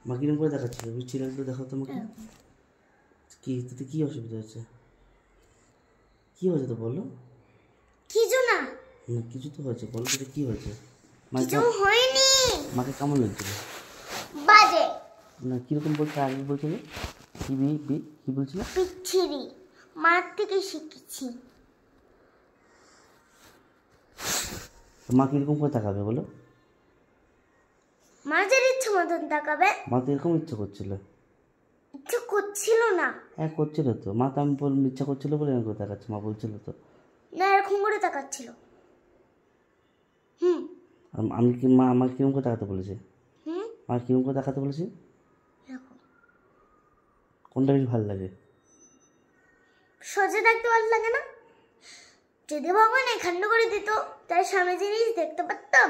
মা কিরম করে দেখাচ্ছিল মিষ্টি লাগলো দেখো তোমাকে কি তাতে কি অসুবিধা হচ্ছে কি হয়েছে তো বলো কিছু না না কিছু তো হয়েছে বলো তো কি হয়েছে কিছু হয়নি মাকে কেমন লাগছিল বাজে না কিরকম বলছে আগে বলছিল কি বলছিল পিচ্ছিরি মার থেকে শিখেছি মা কিরকম করে তাকাবে বলো মা যার ইচ্ছে মতন তাকাবে মা তো এরকম ইচ্ছা করছিল ইচ্ছে করছিল না হ্যাঁ করছিল তো মা তো আমি ইচ্ছা করছিল বলে এরকম করে তাকাচ্ছে মা বলছিল তো না এরকম করে তাকাচ্ছিল আমি কি মা আমার কিরকম করে তাকাতে বলেছে মা কিরকম করে তাকাতে বলেছে কোনটা বেশি ভালো লাগে সোজা থাকতে ভালো লাগে না যদি ভগবান এখানে করে দিত তার সামনে জিনিস দেখতে পারতাম